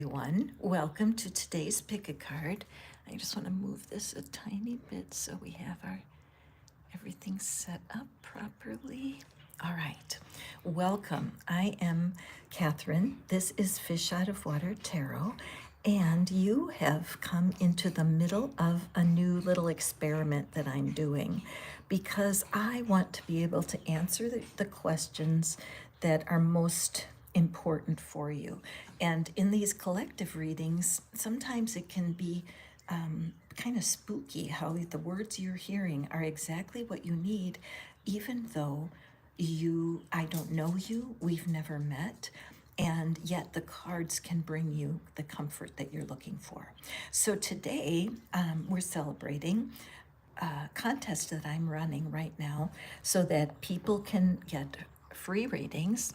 Everyone, welcome to today's pick a card. I just want to move this a tiny bit so we have our everything set up properly. All right, welcome. I am Catherine. This is Fish Out of Water Tarot, and you have come into the middle of a new little experiment that I'm doing because I want to be able to answer the questions that are most important for you. And in these collective readings, sometimes it can be kind of spooky how the words you're hearing are exactly what you need, even though I don't know you, we've never met, and yet the cards can bring you the comfort that you're looking for. So today, we're celebrating a contest that I'm running right now so that people can get free readings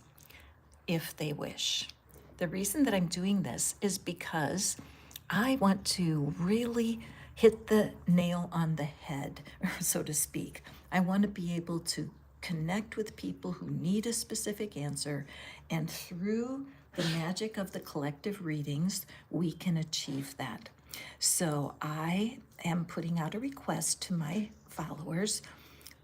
if they wish. The reason that I'm doing this is because I want to really hit the nail on the head, so to speak. I want to be able to connect with people who need a specific answer, and through the magic of the collective readings, we can achieve that. So I am putting out a request to my followers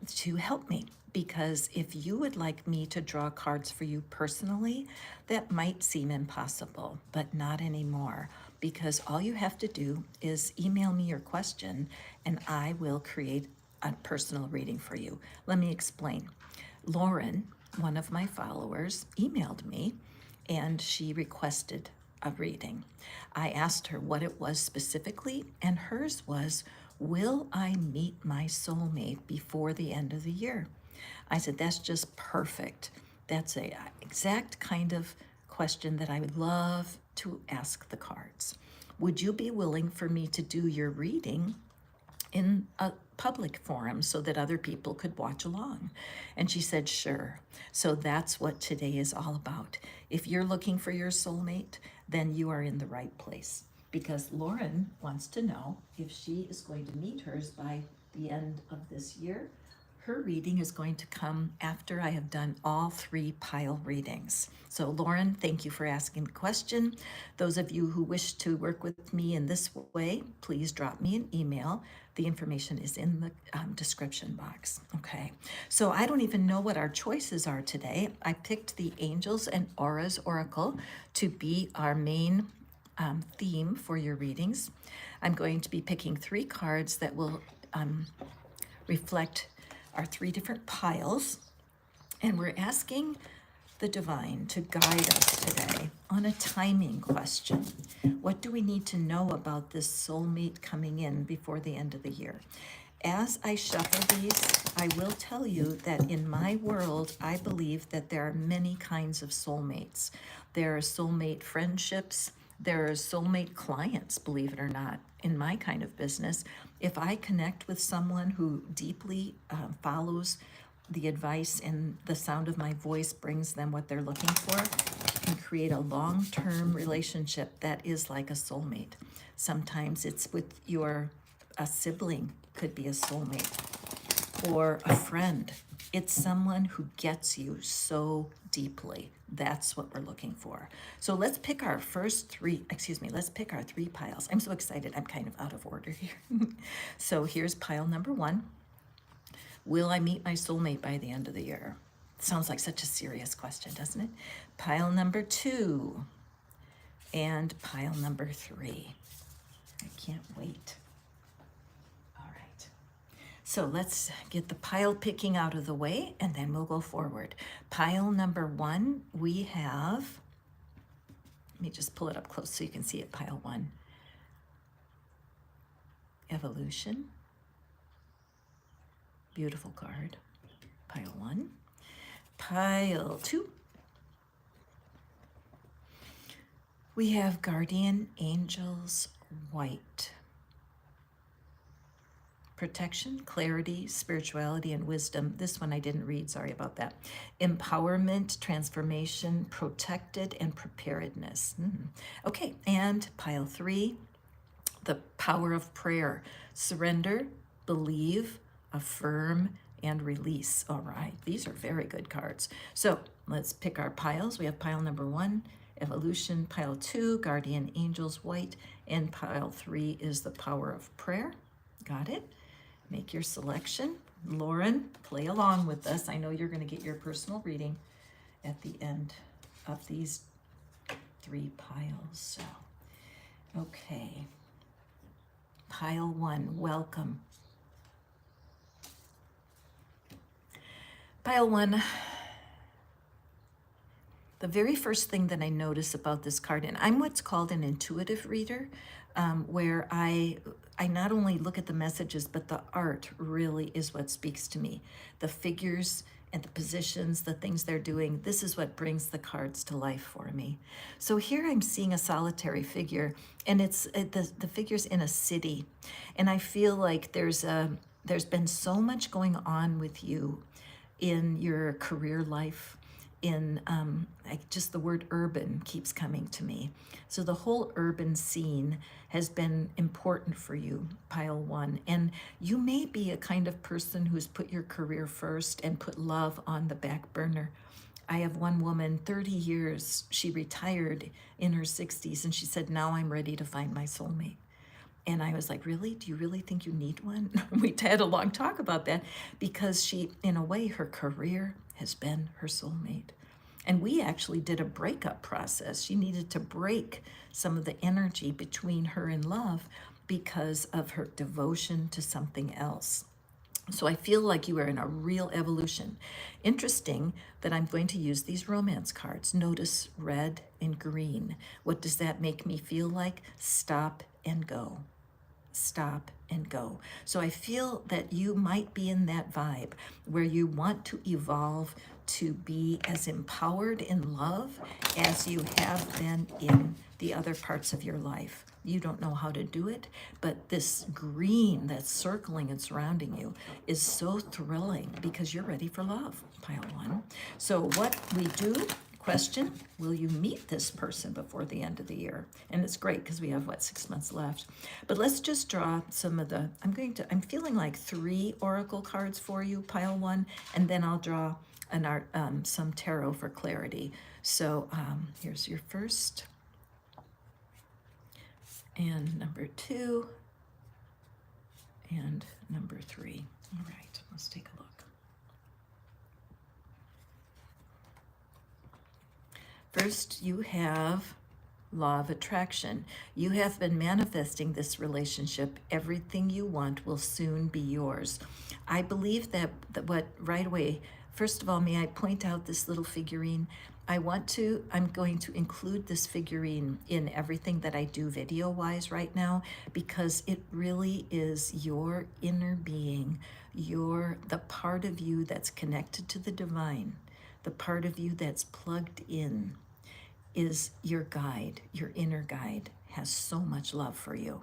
to help me, because if you would like me to draw cards for you personally, that might seem impossible, but not anymore, because all you have to do is email me your question and I will create a personal reading for you. Let me explain. Lauren, one of my followers, emailed me and she requested a reading. I asked her what it was specifically, and hers was, will I meet my soulmate before the end of the year? I said, that's just perfect. That's a exact kind of question that I would love to ask the cards. Would you be willing for me to do your reading in a public forum so that other people could watch along? And she said, sure. So that's what today is all about. If you're looking for your soulmate, then you are in the right place, because Lauren wants to know if she is going to meet hers by the end of this year. Her reading is going to come after I have done all 3 pile readings. So Lauren, thank you for asking the question. Those of you who wish to work with me in this way, please drop me an email. The information is in the description box. Okay, so I don't even know what our choices are today. I picked the Angels and Auras Oracle to be our main theme for your readings. I'm going to be picking 3 cards that will reflect our 3 different piles, and we're asking the divine to guide us today on a timing question. What do we need to know about this soulmate coming in before the end of the year? As I shuffle these, I will tell you that in my world, I believe that there are many kinds of soulmates. There are soulmate friendships. There are soulmate clients, believe it or not, in my kind of business. If I connect with someone who deeply follows the advice and the sound of my voice brings them what they're looking for, can create a long-term relationship that is like a soulmate. Sometimes it's with a sibling, could be a soulmate, or a friend. It's someone who gets you so deeply. That's what we're looking for. So let's pick our let's pick our 3 piles. I'm so excited, I'm kind of out of order here. So here's pile number 1. Will I meet my soulmate by the end of the year? Sounds like such a serious question, doesn't it? Pile number 2 and pile number 3. I can't wait. All right. So let's get the pile picking out of the way and then we'll go forward. Pile number 1, we have, let me just pull it up close so you can see it. Pile 1, evolution. Beautiful card. Pile 1. Pile 2, we have guardian angels white. Protection, clarity, spirituality, and wisdom. This one I didn't read, sorry about that. Empowerment, transformation, protected, and preparedness. Okay, and pile 3, the power of prayer. Surrender, believe, affirm, and release. All right, these are very good cards. So let's pick our piles. We have pile number 1, evolution. Pile 2, guardian angels, white. And pile 3 is the power of prayer. Got it? Make your selection. Lauren, play along with us. I know you're going to get your personal reading at the end of these 3 piles. So, okay. Pile 1, welcome. Pile 1, the very first thing that I notice about this card, and I'm what's called an intuitive reader, where I not only look at the messages, but the art really is what speaks to me. The figures and the positions, the things they're doing, this is what brings the cards to life for me. So here I'm seeing a solitary figure, and it's the figure's in a city, and I feel like there's been so much going on with you in your career life, in just the word urban keeps coming to me. So the whole urban scene has been important for you, pile 1. And you may be a kind of person who's put your career first and put love on the back burner. I have one woman, 30 years, she retired in her 60s, and she said, now I'm ready to find my soulmate. And I was like, really? Do you really think you need one? We had a long talk about that, because she, in a way, her career has been her soulmate. And we actually did a breakup process. She needed to break some of the energy between her and love because of her devotion to something else. So I feel like you are in a real evolution. Interesting that I'm going to use these romance cards. Notice red and green. What does that make me feel like? Stop and go. Stop and go. So I feel that you might be in that vibe where you want to evolve to be as empowered in love as you have been in the other parts of your life. You don't know how to do it, but this green that's circling and surrounding you is so thrilling because you're ready for love, pile 1. So what we do, question, will you meet this person before the end of the year? And it's great because we have, 6 months left. But let's just draw some of the, I'm feeling like 3 oracle cards for you, pile 1, and then I'll draw some tarot for clarity. So here's your first, and number 2, and number 3. All right, let's take a look. First, you have law of attraction. You have been manifesting this relationship. Everything you want will soon be yours. I believe that what right away, first of all, may I point out this little figurine? I'm going to include this figurine in everything that I do video-wise right now, because it really is your inner being, the part of you that's connected to the divine, the part of you that's plugged in, is your guide. Your inner guide has so much love for you.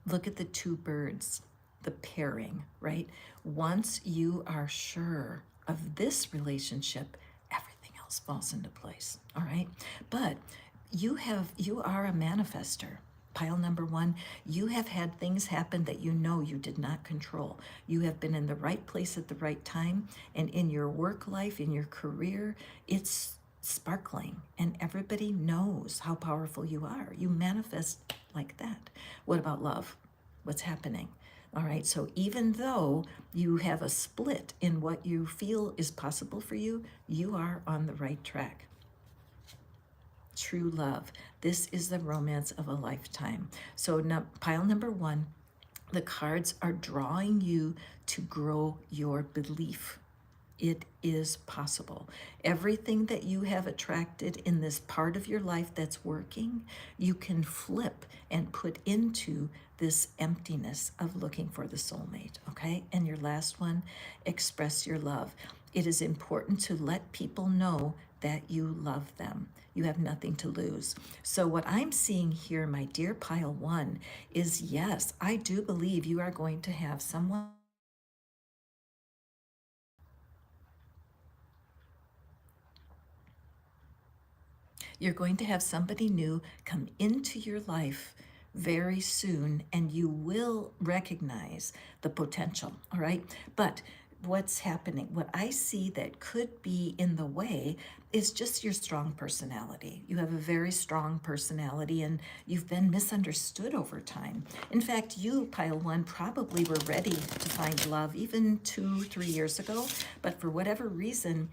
Look at the 2 birds, the pairing, right? Once you are sure of this relationship, everything else falls into place, all right? But you are a manifester. Pile number 1, you have had things happen that you know you did not control. You have been in the right place at the right time, and in your work life, in your career, it's sparkling, and everybody knows how powerful you are. You manifest like that. What about love? What's happening? All right, so even though you have a split in what you feel is possible for you, you are on the right track. True love. This is the romance of a lifetime. So now, pile number 1, the cards are drawing you to grow your belief. It is possible. Everything that you have attracted in this part of your life that's working, you can flip and put into this emptiness of looking for the soulmate, okay? And your last one, express your love. It is important to let people know that you love them. You have nothing to lose. So what I'm seeing here, my dear pile 1, is yes, I do believe you are going to have someone. You're going to have somebody new come into your life very soon, and you will recognize the potential, all right? But what's happening. What I see that could be in the way is just your strong personality. You have a very strong personality and you've been misunderstood over time. In fact, you, pile one, probably were ready to find love even 2, 3 years ago, but for whatever reason,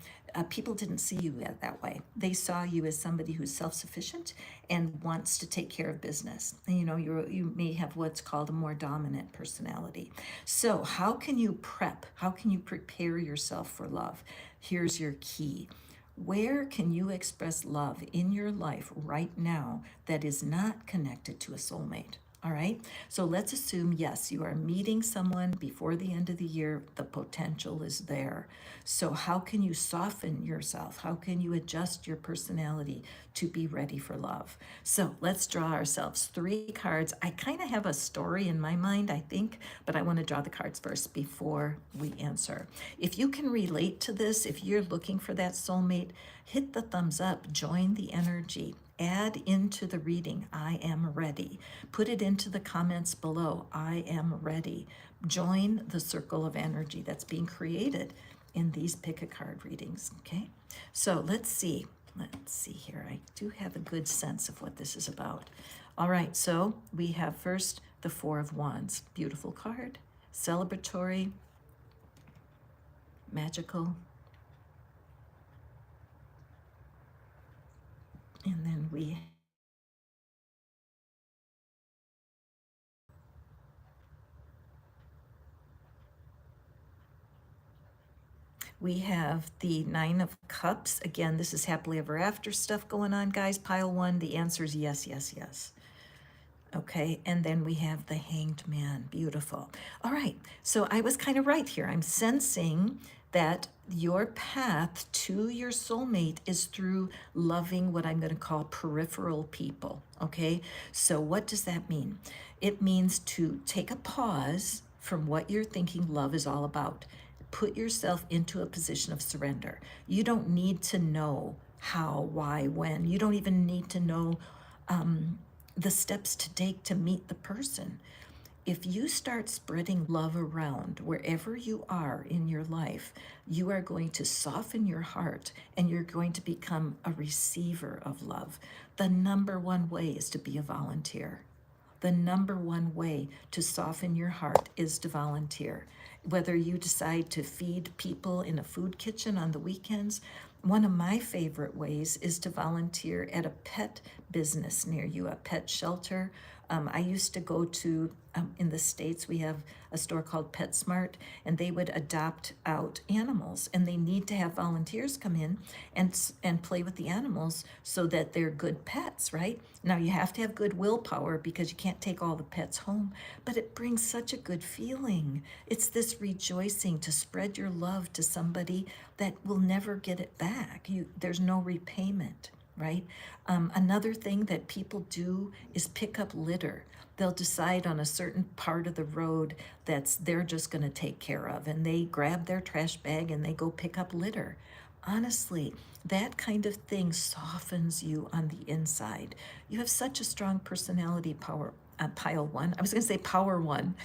people didn't see you that way. They saw you as somebody who's self-sufficient and wants to take care of business. And, you may have what's called a more dominant personality. So how can you prep? How can you prepare yourself for love? Here's your key. Where can you express love in your life right now that is not connected to a soulmate? All right. So let's assume, yes, you are meeting someone before the end of the year. The potential is there. So, how can you soften yourself? How can you adjust your personality to be ready for love? So, let's draw ourselves 3 cards. I kind of have a story in my mind, I think, but I want to draw the cards first before we answer. If you can relate to this, if you're looking for that soulmate, hit the thumbs up, join the energy. Add into the reading, I am ready. Put it into the comments below, I am ready. Join the circle of energy that's being created in these pick a card readings, okay? So let's see. Let's see here. I do have a good sense of what this is about. All right, so we have first the Four of Wands. Beautiful card, celebratory, magical. And then we have the Nine of Cups. Again, this is happily ever after stuff going on, guys. Pile one, the answer is yes, yes, yes. Okay, and then we have the Hanged Man. Beautiful. All right, so I was kind of right here. I'm sensing that your path to your soulmate is through loving what I'm going to call peripheral people. Okay, so what does that mean? It means to take a pause from what you're thinking love is all about. Put yourself into a position of surrender. You don't need to know how, why, when. You don't even need to know the steps to take to meet the person. If you start spreading love around wherever you are in your life, you are going to soften your heart and you're going to become a receiver of love. The number one way is to be a volunteer. The number one way to soften your heart is to volunteer. Whether you decide to feed people in a food kitchen on the weekends, one of my favorite ways is to volunteer at a pet business near you, a pet shelter. I used to go to, in the States, we have a store called PetSmart, and they would adopt out animals, and they need to have volunteers come in and play with the animals so that they're good pets, right? Now, you have to have good willpower because you can't take all the pets home, but it brings such a good feeling. It's this rejoicing to spread your love to somebody that will never get it back. There's no repayment, right? Another thing that people do is pick up litter. They'll decide on a certain part of the road they're just going to take care of, and they grab their trash bag and they go pick up litter. Honestly, that kind of thing softens you on the inside. You have such a strong personality power. Pile one. I was going to say power one.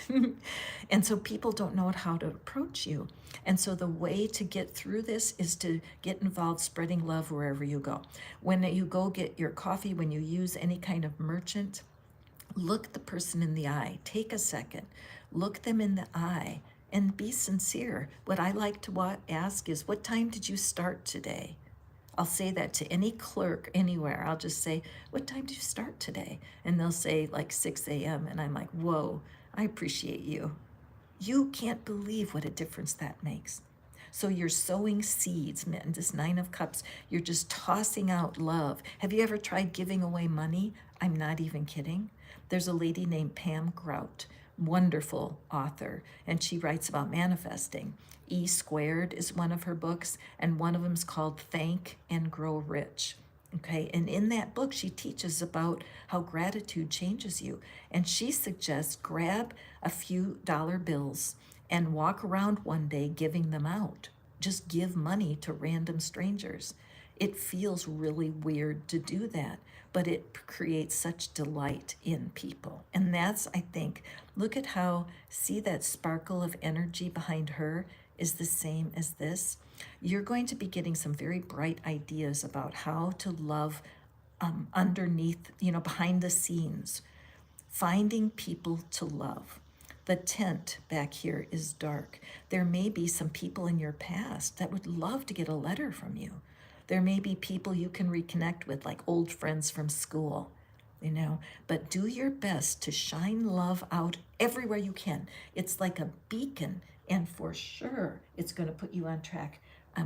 And so people don't know how to approach you. And so the way to get through this is to get involved spreading love wherever you go. When you go get your coffee, when you use any kind of merchant, look the person in the eye. Take a second. Look them in the eye and be sincere. What I like to ask is, what time did you start today? I'll say that to any clerk anywhere. I'll just say, what time did you start today? And they'll say like 6 a.m. And I'm like, whoa, I appreciate you. You can't believe what a difference that makes. So you're sowing seeds, man. This Nine of Cups, you're just tossing out love. Have you ever tried giving away money? I'm not even kidding. There's a lady named Pam Grout, wonderful author, and she writes about manifesting. E Squared is one of her books, and one of them is called Thank and Grow Rich. Okay, and in that book, she teaches about how gratitude changes you. And she suggests grab a few dollar bills and walk around one day giving them out. Just give money to random strangers. It feels really weird to do that, but it creates such delight in people. And that's, I think, look at how, see that sparkle of energy behind her? is the same as this, you're going to be getting some very bright ideas about how to love underneath, behind the scenes, finding people to love. The tent back here is dark. There may be some people in your past that would love to get a letter from you. There may be people you can reconnect with, like old friends from school, but do your best to shine love out everywhere you can. It's like a beacon, and for sure, it's going to put you on track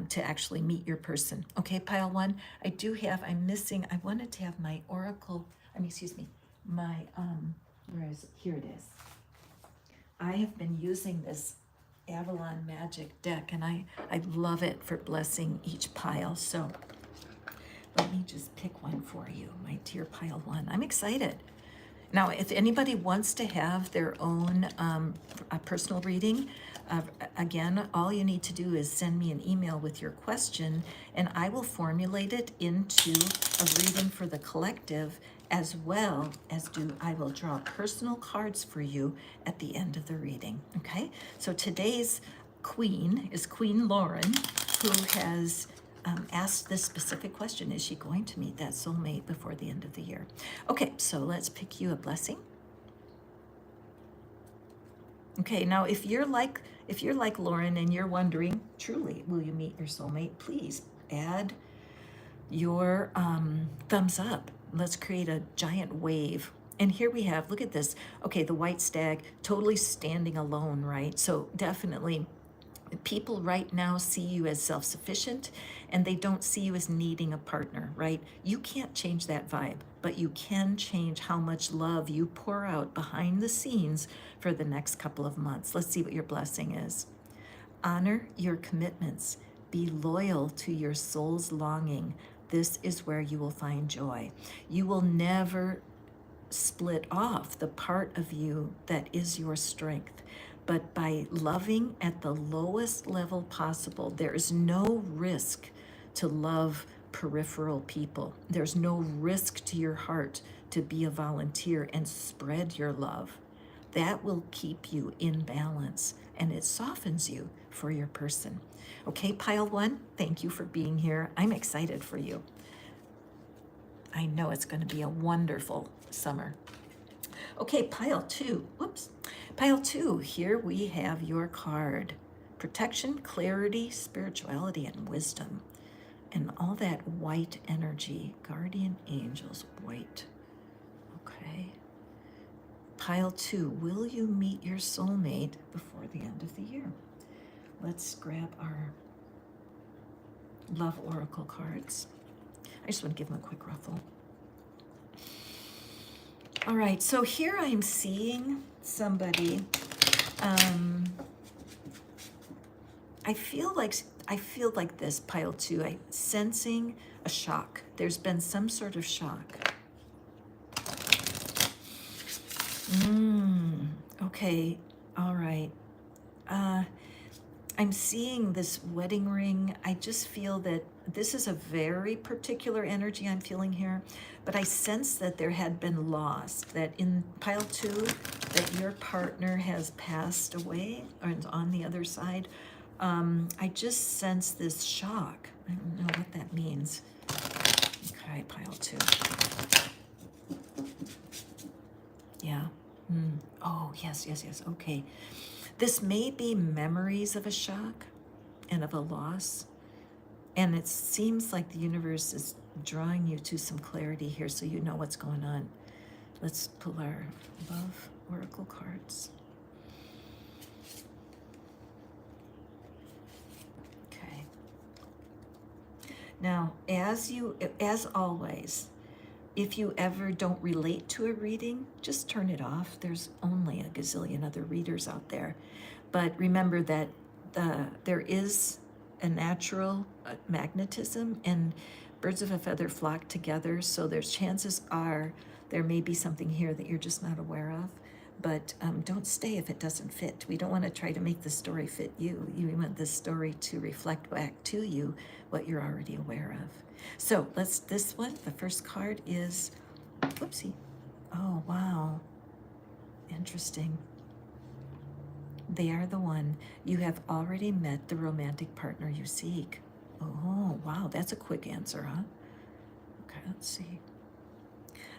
to actually meet your person. Okay, pile one, I'm missing, I wanted to have my oracle, where is it? Here it is. I have been using this Avalon Magic deck, and I love it for blessing each pile. So let me just pick one for you, my dear pile one. I'm excited. Now, if anybody wants to have their own a personal reading, again, all you need to do is send me an email with your question, and I will formulate it into a reading for the collective, as well as I will draw personal cards for you at the end of the reading, okay? So today's queen is Queen Lauren, who has asked this specific question: is she going to meet that soulmate before the end of the year? Okay, so let's pick you a blessing. Okay, now if you're like Lauren and you're wondering, truly, will you meet your soulmate? Please add your thumbs up. Let's create a giant wave. And here we have, look at this. Okay, the white stag, totally standing alone, right? So definitely people right now see you as self-sufficient, and they don't see you as needing a partner, right? You can't change that vibe, but you can change how much love you pour out behind the scenes for the next couple of months. Let's see what your blessing is. Honor your commitments. Be loyal to your soul's longing. This is where you will find joy. You will never split off the part of you that is your strength. But by loving at the lowest level possible, there is no risk to love peripheral people. There's no risk to your heart to be a volunteer and spread your love. That will keep you in balance, and it softens you for your person. Okay, pile one, thank you for being here. I'm excited for you. I know it's going to be a wonderful summer. Okay, pile two, Pile two, here we have your card. Protection, clarity, spirituality, and wisdom. And all that white energy. Guardian angels, white. Okay. Pile two, will you meet your soulmate before the end of the year? Let's grab our love oracle cards. I just want to give them a quick ruffle. All right, so here I'm seeing somebody. I feel like this, pile two. I'm sensing a shock. There's been some sort of shock. Okay, all right. I'm seeing this wedding ring. I just feel that this is a very particular energy I'm feeling here, but I sense that there had been loss, that in pile two, that your partner has passed away or is on the other side. I just sense this shock. I don't know what that means. Okay, pile two. Yeah. Oh, yes. Okay. This may be memories of a shock and of a loss. And it seems like the universe is drawing you to some clarity here so you know what's going on. Let's pull our love oracle cards. Okay. Now, as always, if you ever don't relate to a reading, just turn it off. There's only a gazillion other readers out there. But remember that there is a natural magnetism, and birds of a feather flock together. So there's chances are there may be something here that you're just not aware of. But don't stay if it doesn't fit. We don't want to try to make the story fit you. You want this story to reflect back to you what you're already aware of. So this one, the first card is, whoopsie. Oh, wow. Interesting. They are the one. You have already met the romantic partner you seek. Oh, wow, that's a quick answer, huh? Okay, let's see.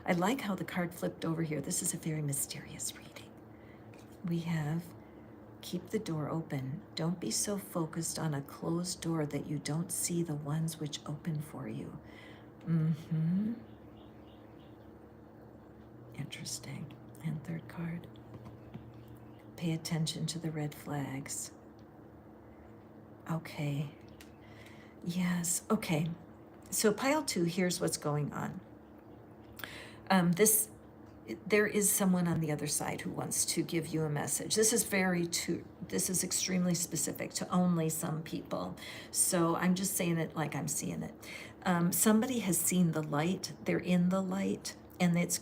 I like how the card flipped over here. This is a very mysterious reading. We have keep the door open. Don't be so focused on a closed door that you don't see the ones which open for you. Mm-hmm. Interesting. And third card. Pay attention to the red flags. Okay. Yes. Okay. So pile 2, here's what's going on. There is someone on the other side who wants to give you a message. This is extremely specific to only some people. So I'm just saying it like I'm seeing it. Somebody has seen the light. They're in the light, and it's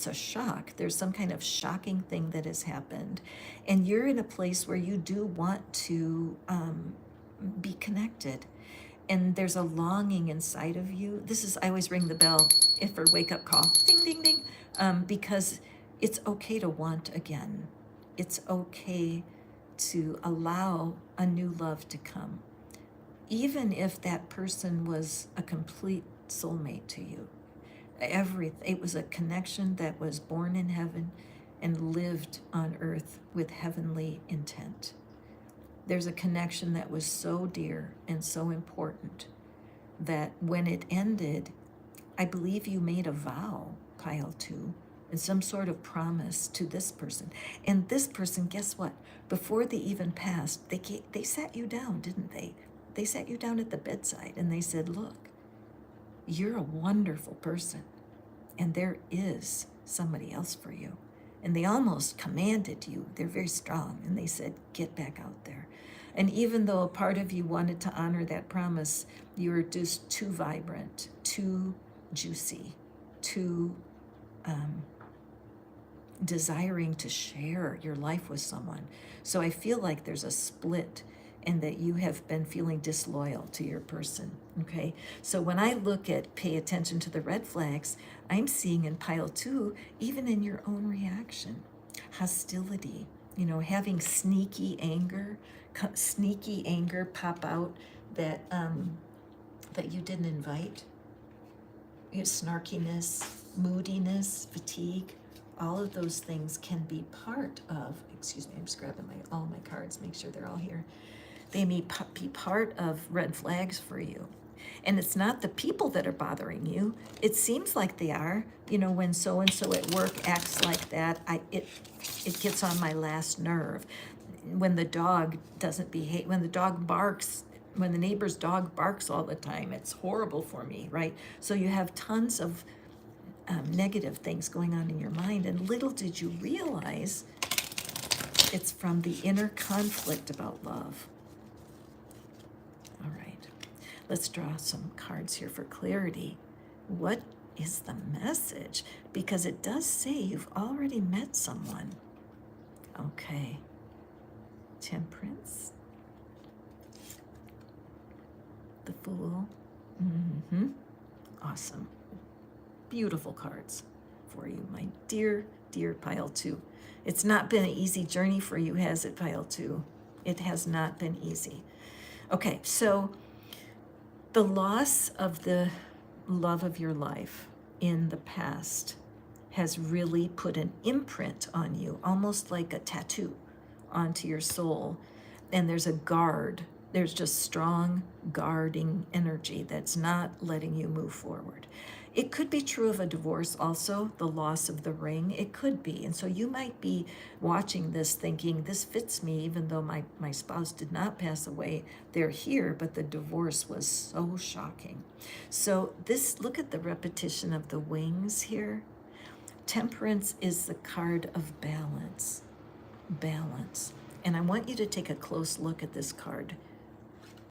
a shock. There's some kind of shocking thing that has happened, and you're in a place where you do want to be connected. And there's a longing inside of you. I always ring the bell for wake up call, ding, ding, ding, because it's okay to want again. It's okay to allow a new love to come, even if that person was a complete soulmate to you. It was a connection that was born in heaven and lived on earth with heavenly intent. There's a connection that was so dear and so important that when it ended, I believe you made a vow, pile 2, and some sort of promise to this person. And this person, guess what? Before they even passed, they sat you down, didn't they? They sat you down at the bedside and they said, look, you're a wonderful person, and there is somebody else for you. And they almost commanded you. They're very strong. And they said, get back out there. And even though a part of you wanted to honor that promise, you were just too vibrant, too juicy, too desiring to share your life with someone. So I feel like there's a split, and that you have been feeling disloyal to your person, okay? So when I look at pay attention to the red flags, I'm seeing in pile 2, even in your own reaction, hostility, having sneaky anger pop out that you didn't invite. Snarkiness, moodiness, fatigue, all of those things can be part of, excuse me, I'm just grabbing all my cards, make sure they're all here. They may be part of red flags for you. And it's not the people that are bothering you. It seems like they are. When so-and-so at work acts like that, it gets on my last nerve. When the dog doesn't behave, when the dog barks, when the neighbor's dog barks all the time, it's horrible for me, right? So you have tons of negative things going on in your mind, and little did you realize it's from the inner conflict about love. All right, let's draw some cards here for clarity. What is the message? Because it does say you've already met someone. Okay. Temperance. The Fool. Mm-hmm. Awesome. Beautiful cards for you, my dear, dear pile 2. It's not been an easy journey for you, has it, pile 2? It has not been easy. Okay, so the loss of the love of your life in the past has really put an imprint on you, almost like a tattoo onto your soul. And there's a guard. There's just strong guarding energy that's not letting you move forward. It could be true of a divorce also, the loss of the ring. It could be. And so you might be watching this thinking, this fits me, even though my spouse did not pass away. They're here, but the divorce was so shocking. So look at the repetition of the wings here. Temperance is the card of balance. Balance. And I want you to take a close look at this card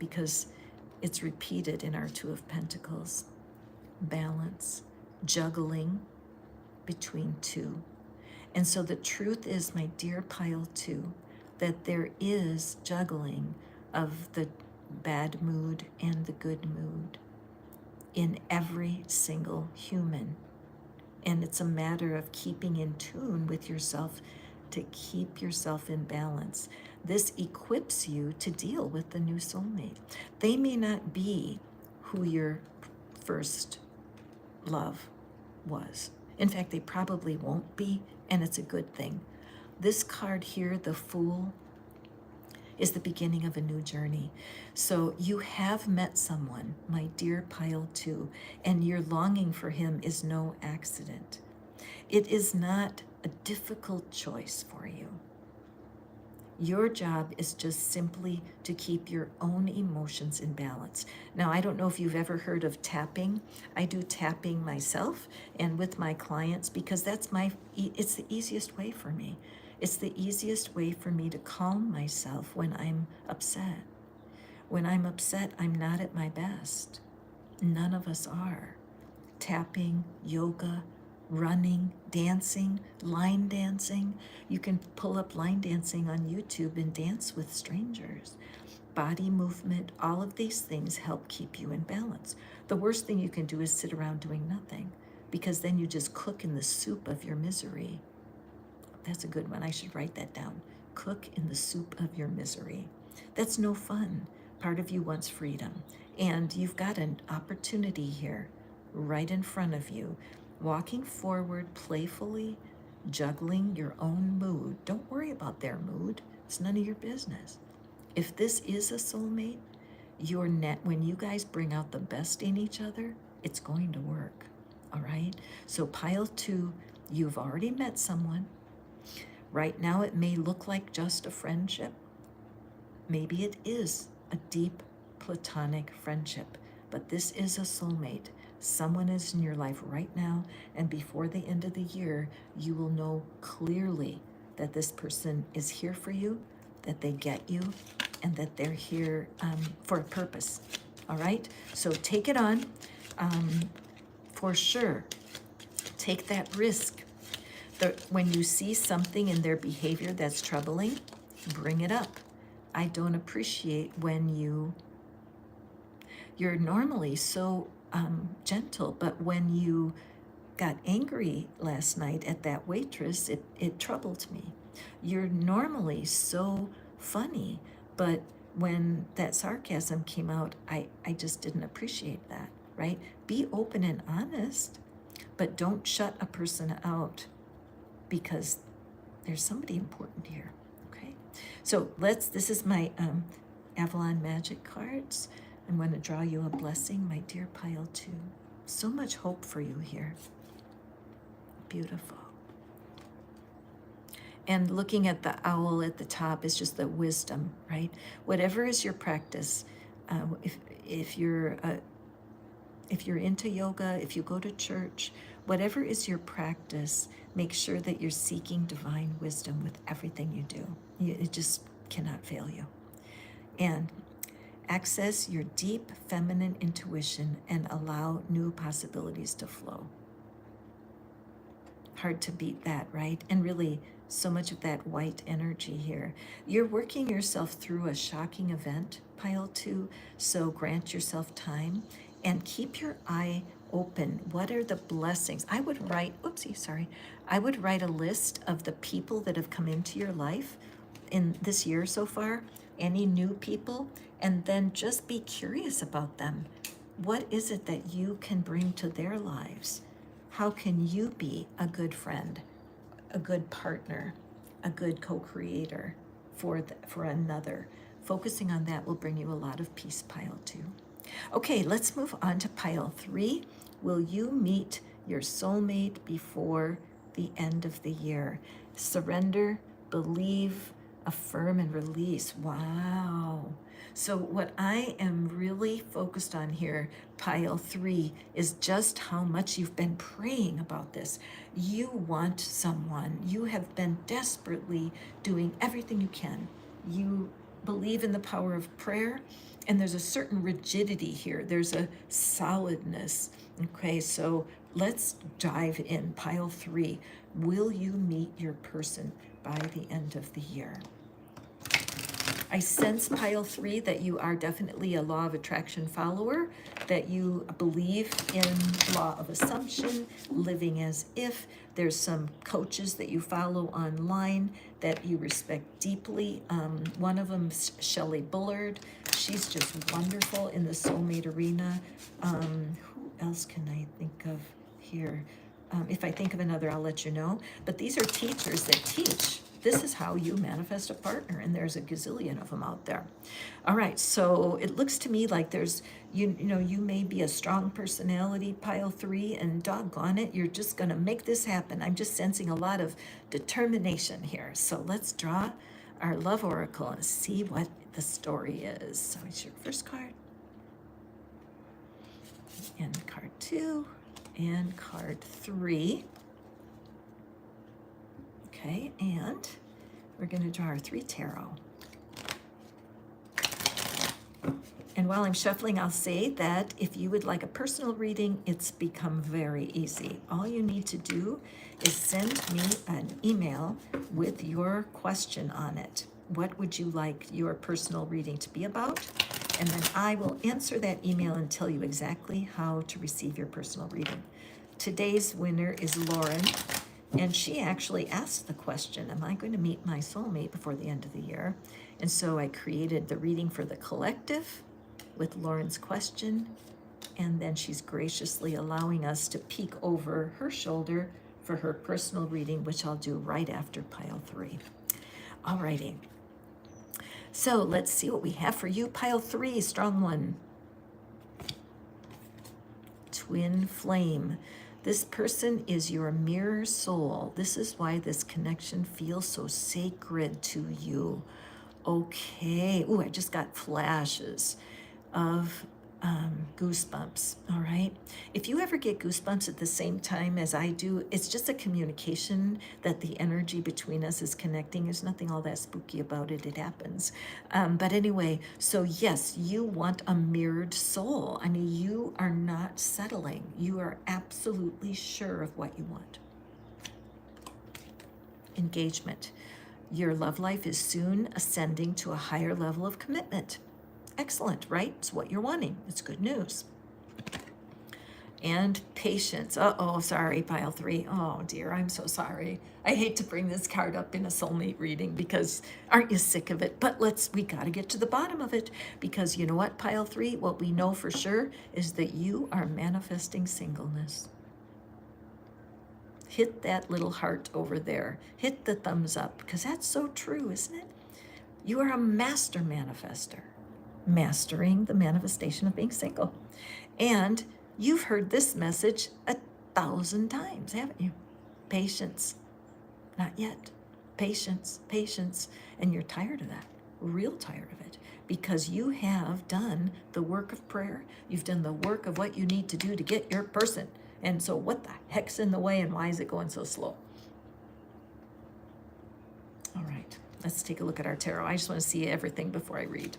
because it's repeated in our Two of Pentacles. Balance, juggling between two. And so the truth is, my dear pile 2, that there is juggling of the bad mood and the good mood in every single human. And it's a matter of keeping in tune with yourself to keep yourself in balance. This equips you to deal with the new soulmate. They may not be who your first love was. In fact, they probably won't be, and it's a good thing. This card here, the Fool, is the beginning of a new journey. So you have met someone, my dear Pile 2, and your longing for him is no accident. It is not a difficult choice for you. Your job is just simply to keep your own emotions in balance. Now, I don't know if you've ever heard of tapping. I do tapping myself and with my clients because it's the easiest way for me. It's the easiest way for me to calm myself when I'm upset. When I'm upset, I'm not at my best. None of us are. Tapping, yoga, running, dancing, line dancing. You can pull up line dancing on YouTube and dance with strangers. Body movement, all of these things help keep you in balance. The worst thing you can do is sit around doing nothing, because then you just cook in the soup of your misery. That's a good one. I should write that down. Cook in the soup of your misery. That's no fun. Part of you wants freedom. And you've got an opportunity here right in front of you. Walking forward playfully, juggling your own mood. Don't worry about their mood. It's none of your business. If this is a soulmate, when you guys bring out the best in each other, it's going to work. All right? So Pile 2, you've already met someone. Right now it may look like just a friendship. Maybe it is a deep platonic friendship, but this is a soulmate. Someone is in your life right now, and before the end of the year, you will know clearly that this person is here for you, that they get you, and that they're here for a purpose. All right? So take it on. For sure, take that risk. When you see something in their behavior that's troubling, bring it up. I don't appreciate when you're normally so gentle, but when you got angry last night at that waitress, it troubled me. You're normally so funny, but when that sarcasm came out, I just didn't appreciate that, right? Be open and honest, but don't shut a person out because there's somebody important here, okay? So this is my Avalon Magic cards. I'm going to draw you a blessing, my dear Pile 2. So much hope for you here. Beautiful. And looking at the owl at the top is just the wisdom, right? Whatever is your practice, if you're into yoga, if you go to church, whatever is your practice, make sure that you're seeking divine wisdom with everything you do. It just cannot fail you. And access your deep feminine intuition and allow new possibilities to flow. Hard to beat that, right? And really, so much of that white energy here. You're working yourself through a shocking event, Pile 2, so grant yourself time and keep your eye open. What are the blessings? I would write a list of the people that have come into your life in this year so far, any new people, and then just be curious about them. What is it that you can bring to their lives? How can you be a good friend, a good partner, a good co-creator for another? Focusing on that will bring you a lot of peace, Pile 2. Okay, let's move on to Pile 3. Will you meet your soulmate before the end of the year? Surrender, believe, affirm, and release. Wow. So what I am really focused on here, Pile 3, is just how much you've been praying about this. You want someone. You have been desperately doing everything you can. You believe in the power of prayer, and there's a certain rigidity here. There's a solidness. Okay, so let's dive in. Pile 3, will you meet your person by the end of the year? I sense, pile 3, that you are definitely a law of attraction follower, that you believe in law of assumption, living as if. There's some coaches that you follow online that you respect deeply. One of them, Shelley Bullard, she's just wonderful in the soulmate arena. Who else can I think of here? If I think of another, I'll let you know. But these are teachers that teach. This is how you manifest a partner, and there's a gazillion of them out there. All right, so it looks to me like there's, you know, you may be a strong personality, pile 3, and doggone it, you're just going to make this happen. I'm just sensing a lot of determination here. So let's draw our love oracle and see what the story is. So it's your first card, and card 2, and card 3. Okay, and we're going to draw our 3 tarot. And while I'm shuffling, I'll say that if you would like a personal reading, it's become very easy. All you need to do is send me an email with your question on it. What would you like your personal reading to be about? And then I will answer that email and tell you exactly how to receive your personal reading. Today's winner is Lauren. And she actually asked the question, am I going to meet my soulmate before the end of the year? And so I created the reading for the collective with Lauren's question. And then she's graciously allowing us to peek over her shoulder for her personal reading, which I'll do right after pile 3. All righty. So let's see what we have for you. Pile 3, strong one. Twin flame. This person is your mirror soul. This is why this connection feels so sacred to you. Okay. Ooh, I just got flashes of goosebumps. All right. If you ever get goosebumps at the same time as I do, it's just a communication that the energy between us is connecting. There's nothing all that spooky about it. It happens. But anyway, so yes, you want a mirrored soul. I mean, you are not settling. You are absolutely sure of what you want. Engagement. Your love life is soon ascending to a higher level of commitment. Excellent, right? It's what you're wanting. It's good news. And patience. Uh-oh, sorry, pile 3. Oh, dear, I'm so sorry. I hate to bring this card up in a soulmate reading because aren't you sick of it? But we got to get to the bottom of it because you know what, pile 3? What we know for sure is that you are manifesting singleness. Hit that little heart over there. Hit the thumbs up because that's so true, isn't it? You are a master manifester. Mastering the manifestation of being single. And you've heard this message 1,000 times, haven't you? Patience. Not yet. Patience, patience. And you're tired of that, real tired of it, because you have done the work of prayer. You've done the work of what you need to do to get your person. And so what the heck's in the way and why is it going so slow? All right, let's take a look at our tarot. I just want to see everything before I read.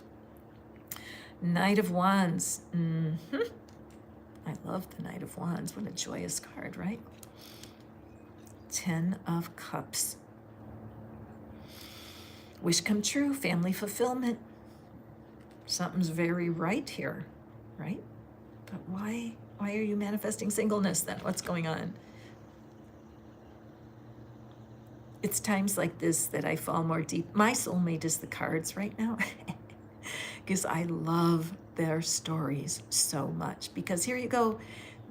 Knight of Wands. I love the Knight of Wands. What a joyous card, right? 10 of Cups. Wish come true, family fulfillment. Something's very right here, right? But why are you manifesting singleness then? What's going on? It's times like this that I fall more deep. My soulmate is the cards right now. Because I love their stories so much. Because here you go,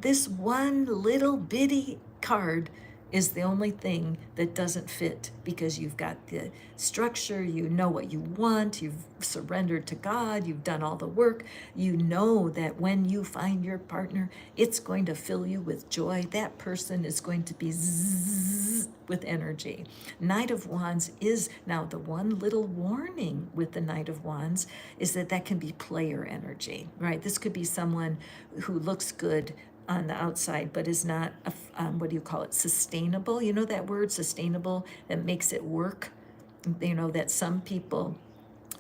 this one little bitty card is the only thing that doesn't fit because you've got the structure, you know what you want, you've surrendered to God, you've done all the work, you know that when you find your partner, it's going to fill you with joy. That person is going to be zzz with energy. Knight of Wands is, now the one little warning with the Knight of Wands is that can be player energy, right? This could be someone who looks good on the outside, but is not, what do you call it, sustainable? You know that word, sustainable, that makes it work? You know, that some people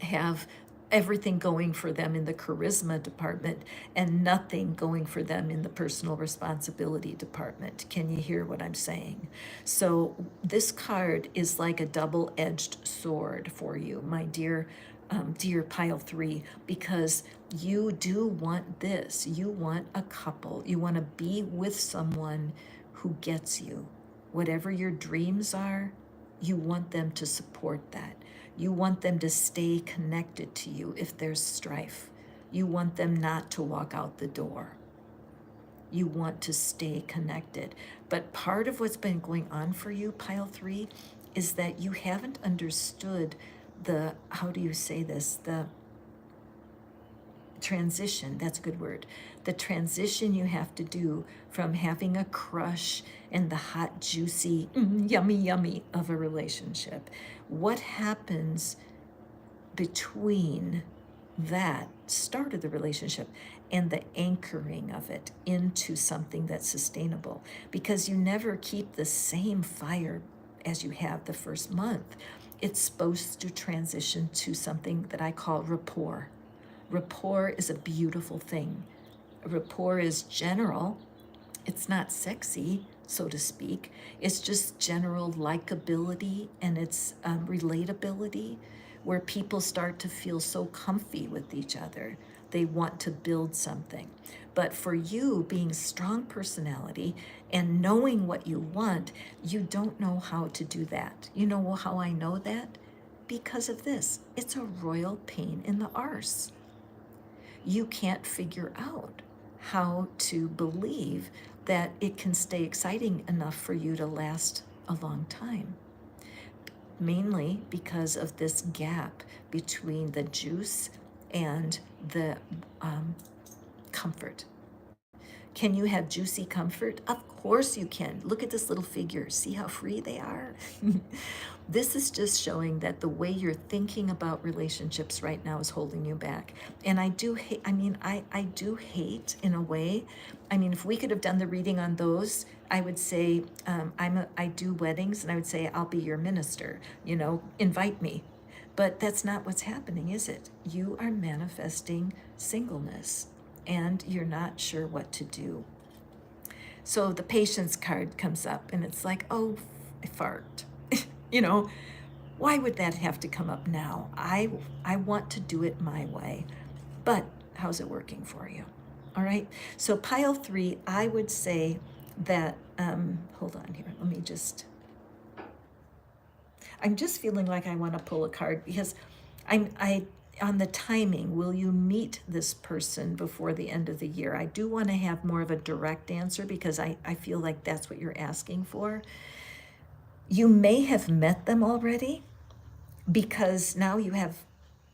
have everything going for them in the charisma department and nothing going for them in the personal responsibility department. Can you hear what I'm saying? So this card is like a double-edged sword for you, my dear dear pile 3, because you do want this. You want a couple. You want to be with someone who gets you. Whatever your dreams are, you want them to support that. You want them to stay connected to you if there's strife. You want them not to walk out the door. You want to stay connected. But part of what's been going on for you, pile 3, is that you haven't understood the, how do you say this? The transition, that's a good word. The transition you have to do from having a crush and the hot, juicy, yummy, yummy of a relationship. What happens between that start of the relationship and the anchoring of it into something that's sustainable? Because you never keep the same fire as you have the first month. It's supposed to transition to something that I call rapport. Rapport is a beautiful thing. Rapport is general. It's not sexy, so to speak. It's just general likability, and it's relatability, where people start to feel so comfy with each other. They want to build something. But for you, being strong personality and knowing what you want, you don't know how to do that. You know how I know that? Because of this. It's a royal pain in the arse. You can't figure out how to believe that it can stay exciting enough for you to last a long time. Mainly because of this gap between the juice and the comfort. Can you have juicy comfort? Of course you can. Look at this little figure. See how free they are? This is just showing that the way you're thinking about relationships right now is holding you back. And I do hate, I do hate in a way. I mean, if we could have done the reading on those, I would say, I do weddings, and I would say, I'll be your minister, invite me. But that's not what's happening, is it? You are manifesting singleness, and you're not sure what to do. So the patience card comes up, and it's like, oh, I fart. Why would that have to come up now? I want to do it my way. But how's it working for you? All right. So pile 3, I would say that, hold on here. I'm just feeling like I want to pull a card, because on the timing, will you meet this person before the end of the year? I do want to have more of a direct answer, because I feel like that's what you're asking for. You may have met them already, because now you have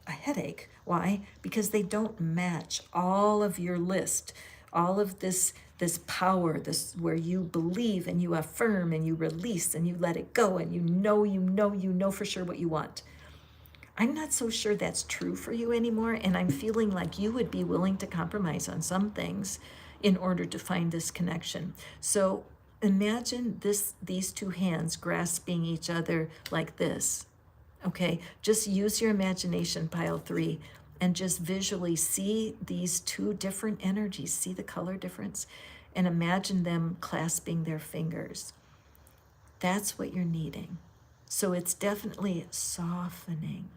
a headache. Why? Because they don't match all of your list, all of this power, this where you believe and you affirm and you release and you let it go, and you know for sure what you want. I'm not so sure that's true for you anymore, and I'm feeling like you would be willing to compromise on some things in order to find this connection. So imagine these two hands grasping each other like this. Okay, just use your imagination, pile 3, and just visually see these two different energies, see the color difference, and imagine them clasping their fingers. That's what you're needing. So it's definitely softening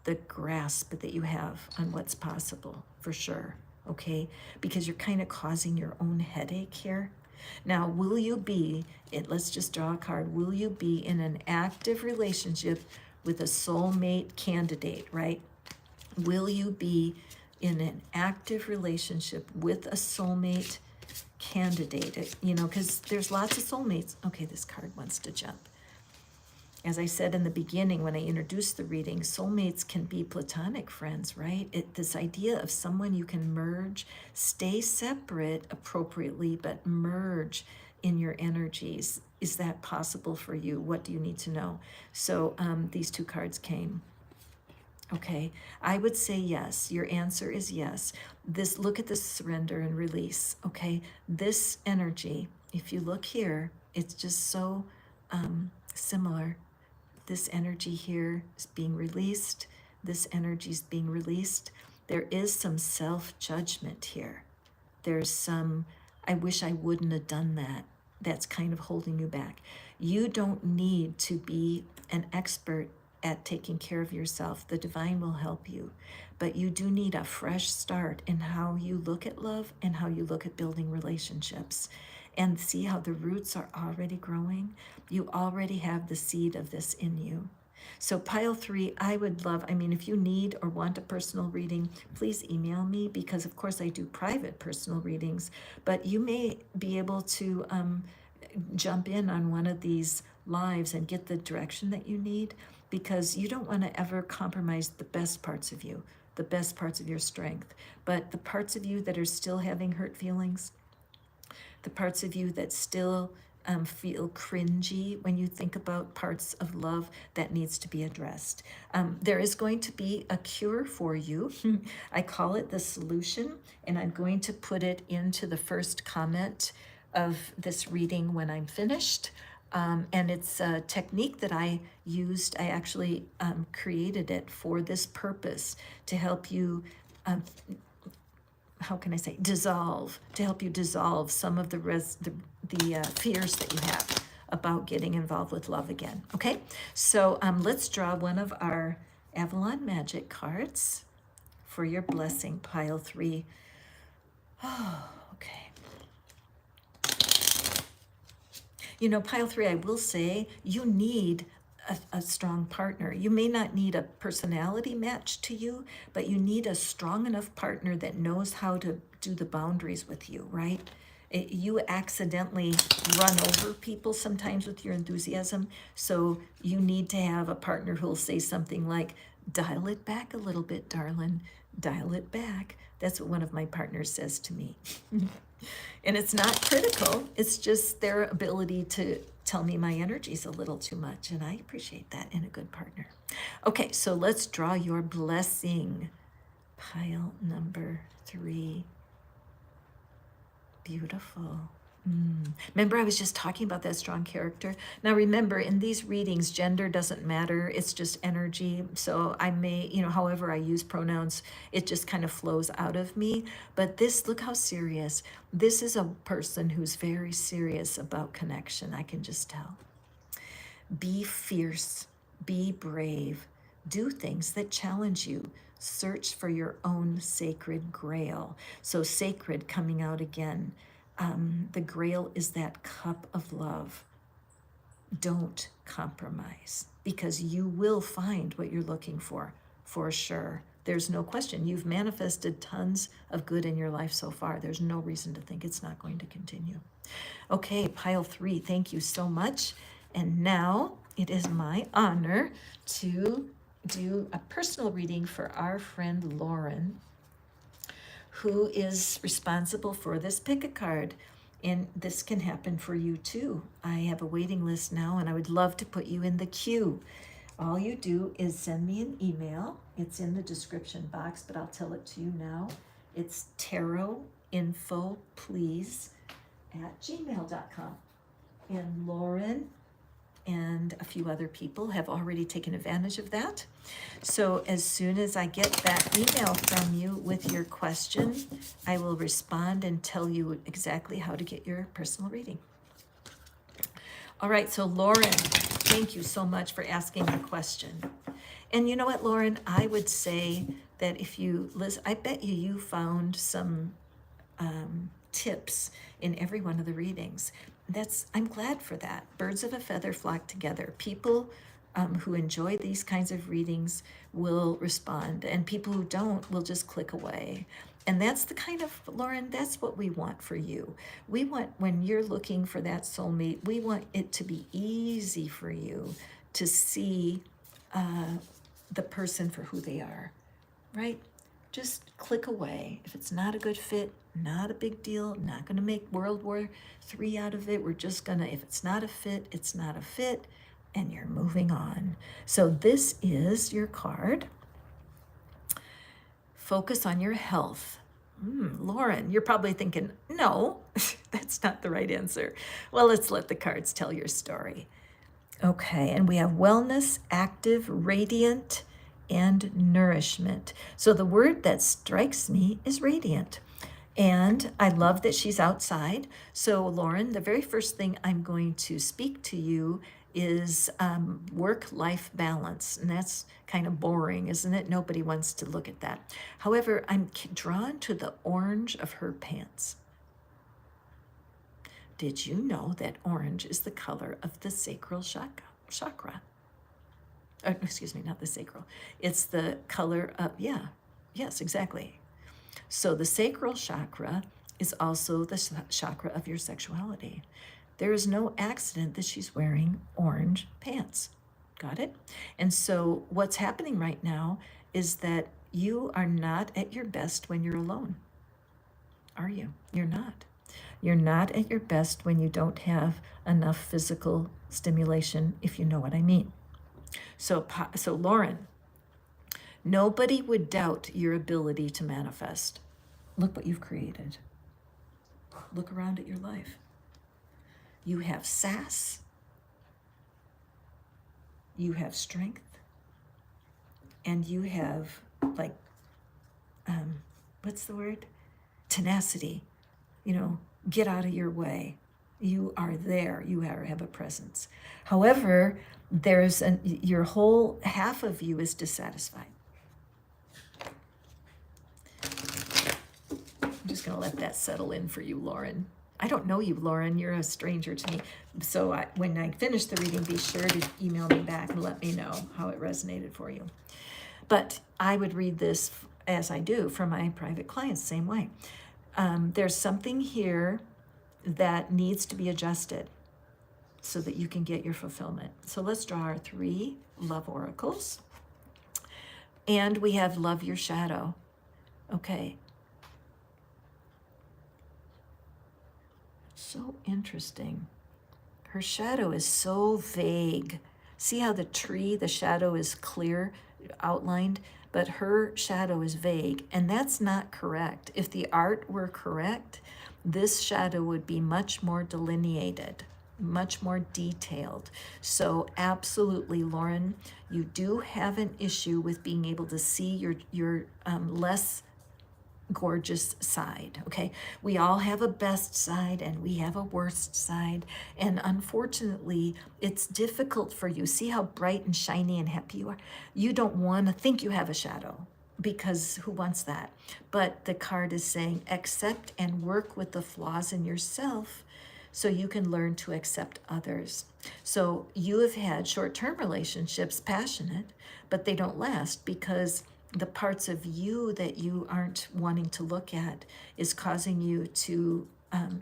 the grasp that you have on what's possible, for sure, okay? Because you're kind of causing your own headache here. Now, will you be, let's just draw a card, will you be in an active relationship with a soulmate candidate, right? Will you be in an active relationship with a soulmate candidate? Because there's lots of soulmates. Okay, this card wants to jump. As I said in the beginning, when I introduced the reading, soulmates can be platonic friends, right? This idea of someone you can merge, stay separate appropriately, but merge in your energies. Is that possible for you? What do you need to know? So these two cards came. Okay, I would say yes. Your answer is yes. Look at this surrender and release. Okay, this energy, if you look here, it's just so similar. This energy here is being released. This energy is being released. There is some self-judgment here. There's some, I wish I wouldn't have done that. That's kind of holding you back. You don't need to be an expert at taking care of yourself. The divine will help you. But you do need a fresh start in how you look at love and how you look at building relationships. And see how the roots are already growing. You already have the seed of this in you. So pile 3, I would love, I mean, if you need or want a personal reading, please email me, because of course I do private personal readings, but you may be able to jump in on one of these lives and get the direction that you need, because you don't want to ever compromise the best parts of you, the best parts of your strength. But the parts of you that are still having hurt feelings, the parts of you that still feel cringy when you think about parts of love, that needs to be addressed. There is going to be a cure for you. I call it the solution, and I'm going to put it into the first comment of this reading when I'm finished. And it's a technique that I used. I actually created it for this purpose, to help you how can I say, dissolve, to help you dissolve some of the fears that you have about getting involved with love again. Okay, so let's draw one of our Avalon Magic cards for your blessing, pile 3. Oh, okay. You know, pile 3, I will say, you need a strong partner. You may not need a personality match to you, but you need a strong enough partner that knows how to do the boundaries with you, right? You accidentally run over people sometimes with your enthusiasm, so you need to have a partner who'll say something like, dial it back a little bit, darling, dial it back. That's what one of my partners says to me. And it's not critical, it's just their ability to tell me my energy's a little too much, and I appreciate that in a good partner. Okay, so let's draw your blessing. Pile number 3. Beautiful. Remember, I was just talking about that strong character. Now remember, in these readings, gender doesn't matter. It's just energy. So I may, however I use pronouns, it just kind of flows out of me. But this, look how serious. This is a person who's very serious about connection. I can just tell. Be fierce. Be brave. Do things that challenge you. Search for your own sacred grail. So sacred coming out again. The grail is that cup of love. Don't compromise, because you will find what you're looking for sure. There's no question. You've manifested tons of good in your life so far. There's no reason to think it's not going to continue. Okay, pile 3, thank you so much. And now it is my honor to do a personal reading for our friend Lauren, who is responsible for this pick a card. And this can happen for you too. I have a waiting list now, and I would love to put you in the queue. All you do is send me an email. It's in the description box, but I'll tell it to you now. It's tarotinfoplease@gmail.com. And Lauren and a few other people have already taken advantage of that. So as soon as I get that email from you with your question, I will respond and tell you exactly how to get your personal reading. All right, so Lauren, thank you so much for asking the question. And you know what, Lauren, I would say that if you listen, I bet you found some tips in every one of the readings. I'm glad for that. Birds of a feather flock together. People who enjoy these kinds of readings will respond, and people who don't will just click away. And that's the kind of, Lauren, that's what we want for you. We want, when you're looking for that soulmate, we want it to be easy for you to see the person for who they are, right? Just click away. If it's not a good fit, not a big deal, not going to make World War III out of it. We're just going to, if it's not a fit, it's not a fit, and you're moving on. So this is your card. Focus on your health. Lauren, you're probably thinking, no, that's not the right answer. Well, let's let the cards tell your story. Okay, and we have wellness, active, radiant, and nourishment. So the word that strikes me is radiant. And I love that she's outside. So Lauren, the very first thing I'm going to speak to you is work-life balance, and that's kind of boring, isn't it? Nobody wants to look at that. However, I'm drawn to the orange of her pants. Did you know that orange is the color of the sacral chakra? Excuse me, not the sacral. It's the color of, yes, exactly. So the sacral chakra is also the chakra of your sexuality. There is no accident that she's wearing orange pants. Got it? And so what's happening right now is that you are not at your best when you're alone. Are you? You're not. You're not at your best when you don't have enough physical stimulation, if you know what I mean. So Lauren, nobody would doubt your ability to manifest. Look what you've created. Look around at your life. You have sass. You have strength. And you have, like, what's the word? Tenacity. Get out of your way. You are there. You have a presence. However, your whole half of you is dissatisfied. I'm just going to let that settle in for you, Lauren. I don't know you, Lauren. You're a stranger to me. So when I finish the reading, be sure to email me back and let me know how it resonated for you. But I would read this, as I do for my private clients, same way. There's something here that needs to be adjusted so that you can get your fulfillment. So let's draw our 3 love oracles. And we have love your shadow. Okay. So interesting. Her shadow is so vague. See how the tree, the shadow is clear, outlined, but her shadow is vague, and that's not correct. If the art were correct, this shadow would be much more delineated, much more detailed. So absolutely, Lauren, you do have an issue with being able to see your less gorgeous side. Okay, we all have a best side and we have a worst side, and unfortunately it's difficult for you. See how bright and shiny and happy you are? You don't want to think you have a shadow, because who wants that? But the card is saying accept and work with the flaws in yourself so you can learn to accept others. So you have had short-term relationships, passionate, but they don't last because the parts of you that you aren't wanting to look at is causing you to,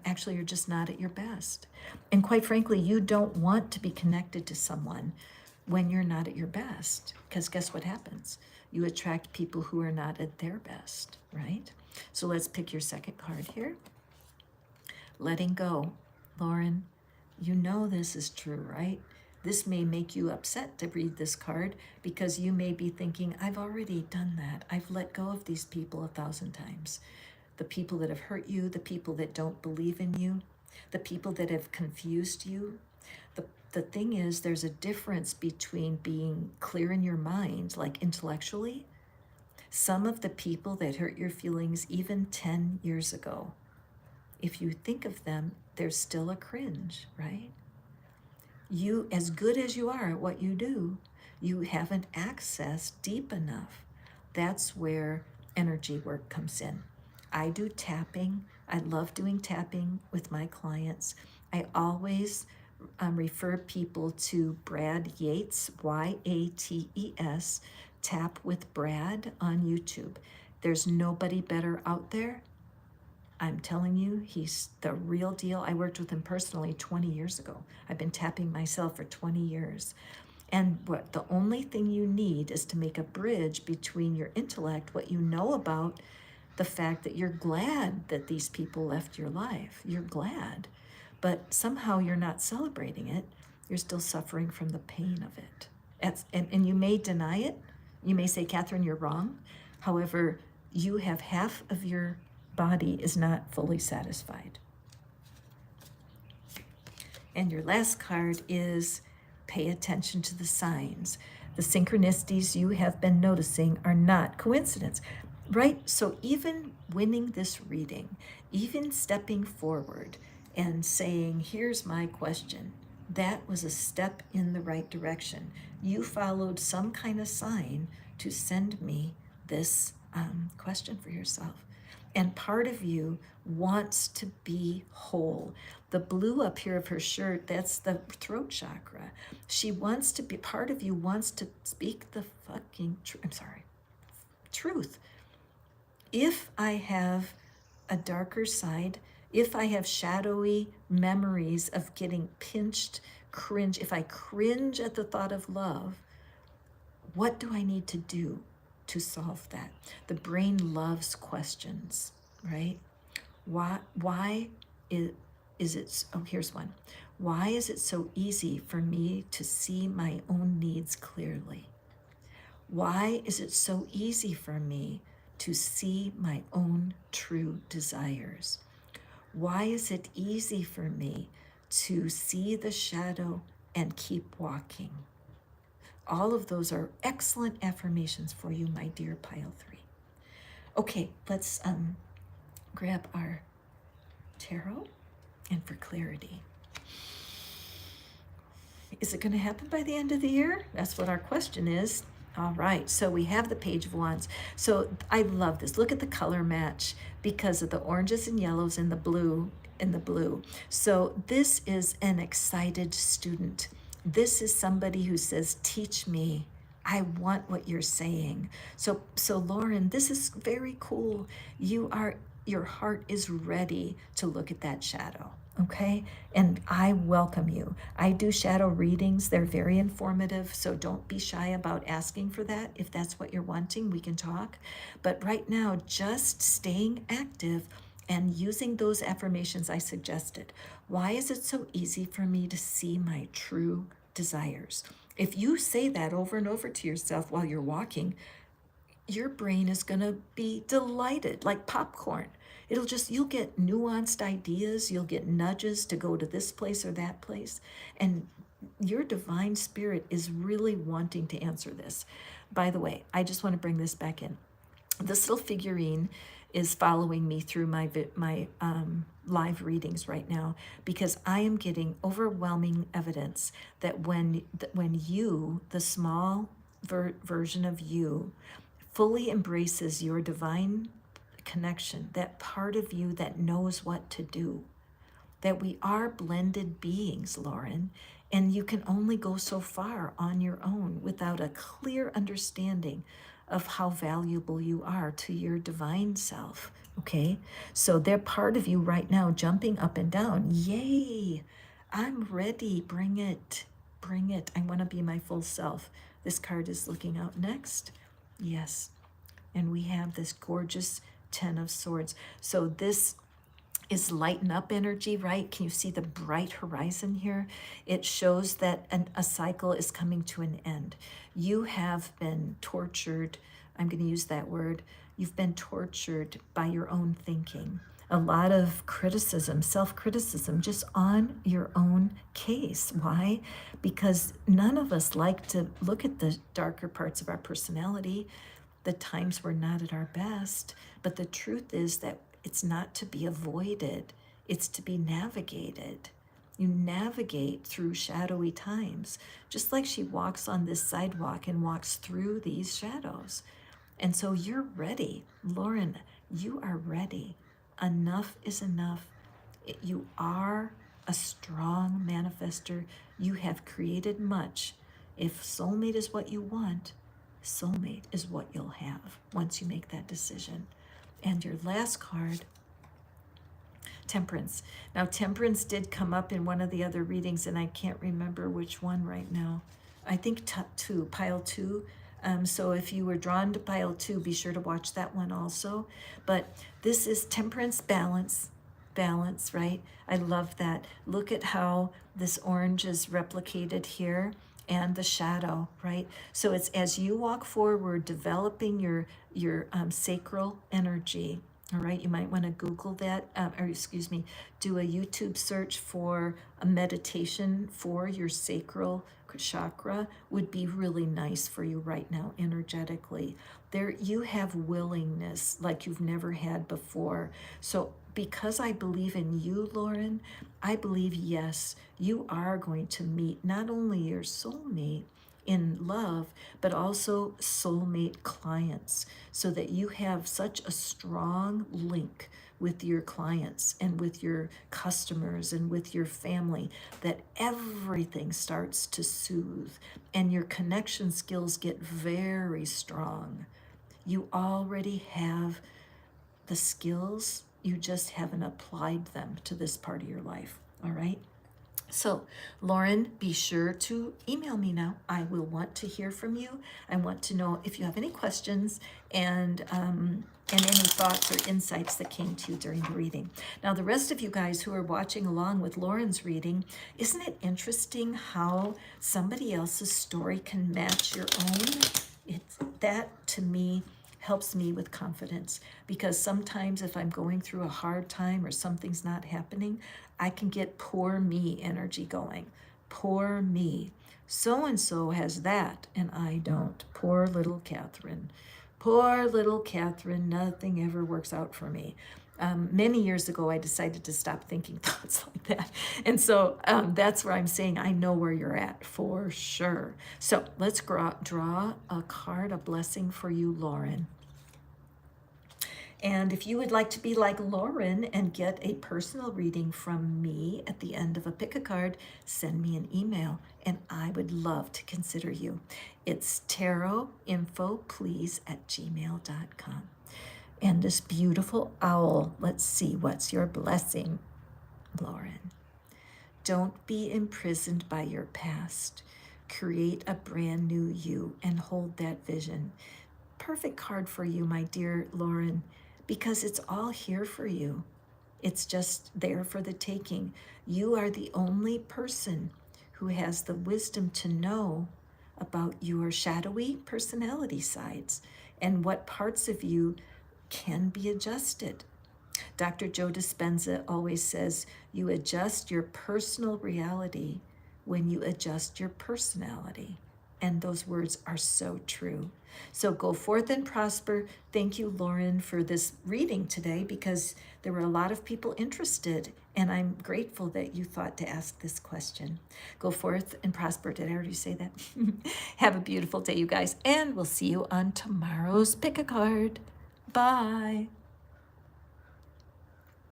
actually, you're just not at your best. And quite frankly, you don't want to be connected to someone when you're not at your best, because guess what happens? You attract people who are not at their best, right? So let's pick your second card here. Letting go. Lauren, you know this is true, right? This may make you upset to read this card because you may be thinking, I've already done that. I've let go of these people 1,000 times. The people that have hurt you, the people that don't believe in you, the people that have confused you. The thing is, there's a difference between being clear in your mind, like intellectually. Some of the people that hurt your feelings even 10 years ago, if you think of them, there's still a cringe, right? You, as good as you are at what you do, you haven't accessed deep enough. That's where energy work comes in. I do tapping. I love doing tapping with my clients. I always refer people to Brad Yates, Yates, Tap with Brad on YouTube. There's nobody better out there. I'm telling you, he's the real deal. I worked with him personally 20 years ago. I've been tapping myself for 20 years. And the only thing you need is to make a bridge between your intellect, what you know about the fact that you're glad that these people left your life. You're glad. But somehow you're not celebrating it. You're still suffering from the pain of it. And you may deny it. You may say, Catherine, you're wrong. However, you have half of your body is not fully satisfied. And your last card is pay attention to the signs. The synchronicities you have been noticing are not coincidence, right? So even winning this reading, even stepping forward and saying, here's my question, That was a step in the right direction. You followed some kind of sign to send me this question for yourself. And part of you wants to be whole. The blue up here of her shirt, that's the throat chakra. She wants to be, part of you wants to speak the fucking truth. If I have a darker side, if I have shadowy memories of getting pinched, cringe, if I cringe at the thought of love, what do I need to do to solve that? The brain loves questions, right? Why is it, oh, here's one. Why is it so easy for me to see my own needs clearly? Why is it so easy for me to see my own true desires? Why is it easy for me to see the shadow and keep walking? All of those are excellent affirmations for you, my dear pile 3. Okay, let's grab our tarot and for clarity. Is it going to happen by the end of the year? That's what our question is. All right, so we have the Page of Wands. So I love this. Look at the color match because of the oranges and yellows and the blue and the blue. So this is an excited student. This is somebody who says, teach me. I want what you're saying. So Lauren, this is very cool. Your heart is ready to look at that shadow. Okay, and I welcome you. I do shadow readings. They're very informative, so don't be shy about asking for that. If that's what you're wanting, we can talk. But right now, just staying active and using those affirmations I suggested. Why is it so easy for me to see my true desires? If you say that over and over to yourself while you're walking, your brain is going to be delighted, like popcorn. You'll get nuanced ideas, you'll get nudges to go to this place or that place. And your divine spirit is really wanting to answer this. By the way, I just want to bring this back in. This little figurine is following me through my live readings right now because I am getting overwhelming evidence that when you, the small version of you, fully embraces your divine connection, that part of you that knows what to do, that we are blended beings, Lauren, and you can only go so far on your own without a clear understanding of how valuable you are to your divine self. Okay, so they're part of you right now, jumping up and down. Yay, I'm ready. Bring it. Bring it. I want to be my full self. This card is looking out next. Yes. And we have this gorgeous 10 of Swords. So this is lighten up energy, right? Can you see the bright horizon here? It shows that a cycle is coming to an end. You have been tortured. I'm going to use that word. You've been tortured by your own thinking. A lot of criticism, self-criticism, just on your own case. Why? Because none of us like to look at the darker parts of our personality, the times we're not at our best. But the truth is that it's not to be avoided, it's to be navigated. You navigate through shadowy times, just like she walks on this sidewalk and walks through these shadows. And so you're ready. Lauren, you are ready. Enough is enough. You are a strong manifester. You have created much. If soulmate is what you want, soulmate is what you'll have once you make that decision. And your last card, Temperance. Now, Temperance did come up in one of the other readings, and I can't remember which one right now. I think pile 2. So if you were drawn to pile 2, be sure to watch that one also. But this is Temperance, balance, right? I love that. Look at how this orange is replicated here and the shadow, right? So it's as you walk forward, developing your sacral energy. All right, you might want to Google that, do a YouTube search for a meditation for your sacral chakra would be really nice for you right now energetically. There you have willingness like you've never had before. So because I believe in you, Lauren, I believe, yes, you are going to meet not only your soulmate in love, but also soulmate clients, so that you have such a strong link with your clients and with your customers and with your family that everything starts to soothe and your connection skills get very strong. You already have the skills, you just haven't applied them to this part of your life. All right. So, Lauren, be sure to email me now. I will want to hear from you. I want to know if you have any questions and any thoughts or insights that came to you during the reading. Now, the rest of you guys who are watching along with Lauren's reading, isn't it interesting how somebody else's story can match your own? It's that to me helps me with confidence, because sometimes if I'm going through a hard time or something's not happening, I can get poor me energy going. Poor me. So and so has that, and I don't. Poor little Catherine. Poor little Catherine. Nothing ever works out for me. Many years ago, I decided to stop thinking thoughts like that. And so that's where I'm saying I know where you're at for sure. So let's draw a card, a blessing for you, Lauren. And if you would like to be like Lauren and get a personal reading from me at the end of a pick a card, send me an email and I would love to consider you. It's tarotinfoplease@gmail.com. And this beautiful owl, let's see, what's your blessing, Lauren? Don't be imprisoned by your past. Create a brand new you and hold that vision. Perfect card for you, my dear Lauren, because it's all here for you. It's just there for the taking. You are the only person who has the wisdom to know about your shadowy personality sides and what parts of you can be adjusted. Dr. Joe Dispenza always says you adjust your personal reality when you adjust your personality. And those words are so true. So go forth and prosper. Thank you, Lauren, for this reading today, because there were a lot of people interested, and I'm grateful that you thought to ask this question. Go forth and prosper. Did I already say that? Have a beautiful day, you guys, and we'll see you on tomorrow's Pick a Card. Bye.